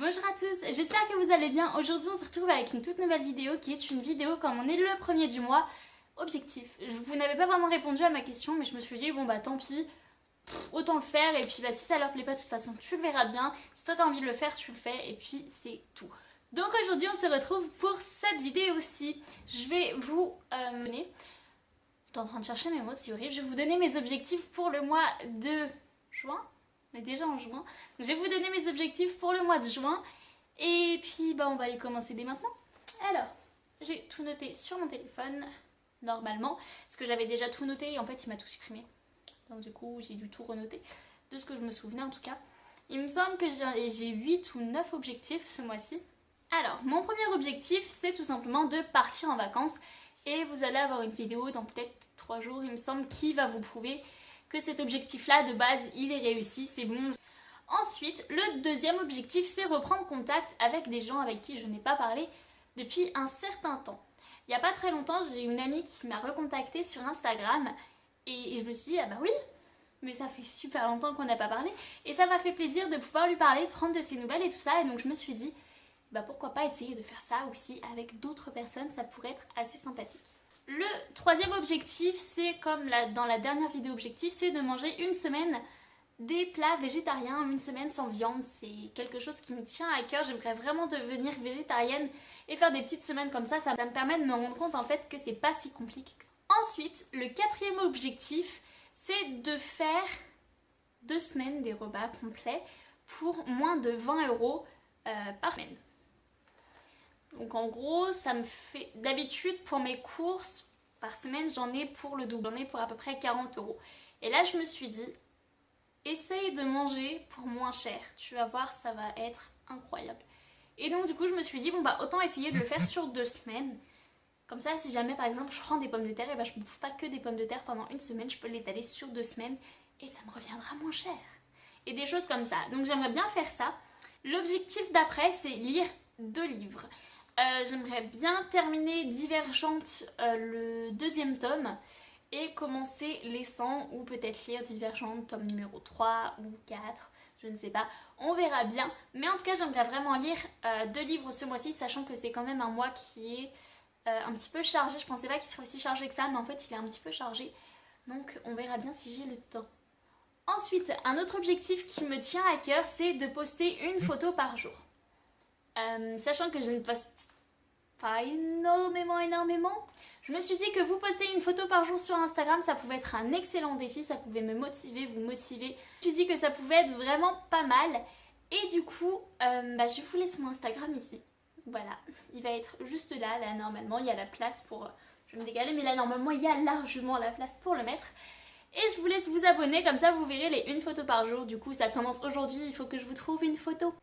Bonjour à tous, j'espère que vous allez bien. Aujourd'hui on se retrouve avec une toute nouvelle vidéo qui est une vidéo comme on est le premier du mois. Objectif, vous n'avez pas vraiment répondu à ma question mais je me suis dit bon bah tant pis, autant le faire et puis bah si ça leur plaît pas de toute façon tu le verras bien. Si toi t'as envie de le faire tu le fais et puis c'est tout. Donc aujourd'hui on se retrouve pour cette vidéo-ci. Je vais vous mener... Je suis en train de chercher mes mots, c'est horrible. Je vais vous donner mes objectifs pour le mois de juin. On est déjà en juin. Donc je vais vous donner mes objectifs pour le mois de juin. Et puis bah on va les commencer dès maintenant. Alors, j'ai tout noté sur mon téléphone, normalement. Parce que j'avais déjà tout noté et en fait il m'a tout supprimé. Donc du coup j'ai dû tout renoter. De ce que je me souvenais en tout cas. Il me semble que j'ai 8 ou 9 objectifs ce mois-ci. Alors, mon premier objectif c'est tout simplement de partir en vacances. Et vous allez avoir une vidéo dans peut-être 3 jours il me semble qui va vous prouver que cet objectif-là, de base, il est réussi, c'est bon. Ensuite, le deuxième objectif, c'est reprendre contact avec des gens avec qui je n'ai pas parlé depuis un certain temps. Il n'y a pas très longtemps, j'ai une amie qui m'a recontactée sur Instagram et je me suis dit, ah bah oui, mais ça fait super longtemps qu'on n'a pas parlé et ça m'a fait plaisir de pouvoir lui parler, de prendre de ses nouvelles et tout ça. Et donc je me suis dit, bah pourquoi pas essayer de faire ça aussi avec d'autres personnes, ça pourrait être assez sympathique. Le troisième objectif, c'est comme dans la dernière vidéo objectif, c'est de manger une semaine des plats végétariens, une semaine sans viande. C'est quelque chose qui me tient à cœur. J'aimerais vraiment devenir végétarienne et faire des petites semaines comme ça. Ça me permet de me rendre compte en fait que c'est pas si compliqué. Ensuite, le quatrième objectif, c'est de faire 2 semaines des repas complets pour moins de 20 € par semaine. Donc en gros, ça me fait... D'habitude, pour mes courses, par semaine, j'en ai pour le double. J'en ai pour à peu près 40 €. Et là, je me suis dit, essaye de manger pour moins cher. Tu vas voir, ça va être incroyable. Et donc du coup, je me suis dit, bon bah autant essayer de le faire sur 2 semaines. Comme ça, si jamais, par exemple, je prends des pommes de terre, et bah je ne bouffe pas que des pommes de terre pendant une semaine. Je peux l'étaler sur 2 semaines et ça me reviendra moins cher. Et des choses comme ça. Donc j'aimerais bien faire ça. L'objectif d'après, c'est lire 2 livres. J'aimerais bien terminer Divergente, le 2e tome, et commencer Les 100 ou peut-être lire Divergente tome numéro 3 ou 4, je ne sais pas, on verra bien. Mais en tout cas j'aimerais vraiment lire 2 livres ce mois-ci, sachant que c'est quand même un mois qui est un petit peu chargé. Je pensais pas qu'il serait aussi chargé que ça, mais en fait il est un petit peu chargé, donc on verra bien si j'ai le temps. Ensuite, un autre objectif qui me tient à cœur, c'est de poster une photo par jour. Sachant que je ne poste pas énormément, je me suis dit que vous postez une photo par jour sur Instagram, ça pouvait être un excellent défi, ça pouvait me motiver, vous motiver. Je me suis dit que ça pouvait être vraiment pas mal. Et du coup, je vous laisse mon Instagram ici. Voilà, il va être juste là normalement, il y a la place pour... Je vais me décaler, mais là normalement il y a largement la place pour le mettre. Et je vous laisse vous abonner, comme ça vous verrez les 1 photo par jour. Du coup ça commence aujourd'hui, il faut que je vous trouve une photo.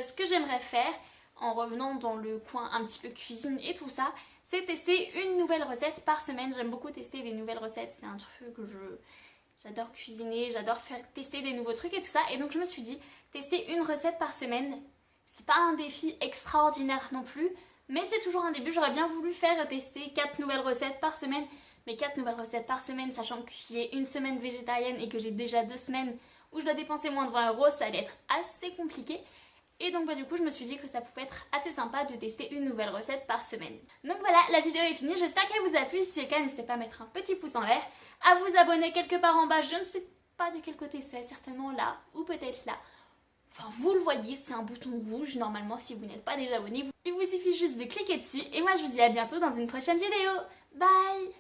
Ce que j'aimerais faire, en revenant dans le coin un petit peu cuisine et tout ça, c'est tester une nouvelle recette par semaine. J'aime beaucoup tester des nouvelles recettes, c'est un truc que j'adore cuisiner, j'adore tester des nouveaux trucs et tout ça. Et donc je me suis dit, tester une recette par semaine, c'est pas un défi extraordinaire non plus, mais c'est toujours un début. J'aurais bien voulu faire tester 4 nouvelles recettes par semaine, mais 4 nouvelles recettes par semaine, sachant que j'ai une semaine végétarienne et que j'ai déjà 2 semaines où je dois dépenser moins de 20 €, ça allait être assez compliqué. Et donc du coup je me suis dit que ça pouvait être assez sympa de tester une nouvelle recette par semaine. Donc voilà, la vidéo est finie, j'espère qu'elle vous a plu. Si c'est le cas, n'hésitez pas à mettre un petit pouce en l'air, à vous abonner quelque part en bas, je ne sais pas de quel côté c'est, certainement là ou peut-être là. Enfin vous le voyez, c'est un bouton rouge normalement si vous n'êtes pas déjà abonné. Il vous suffit juste de cliquer dessus et moi je vous dis à bientôt dans une prochaine vidéo. Bye!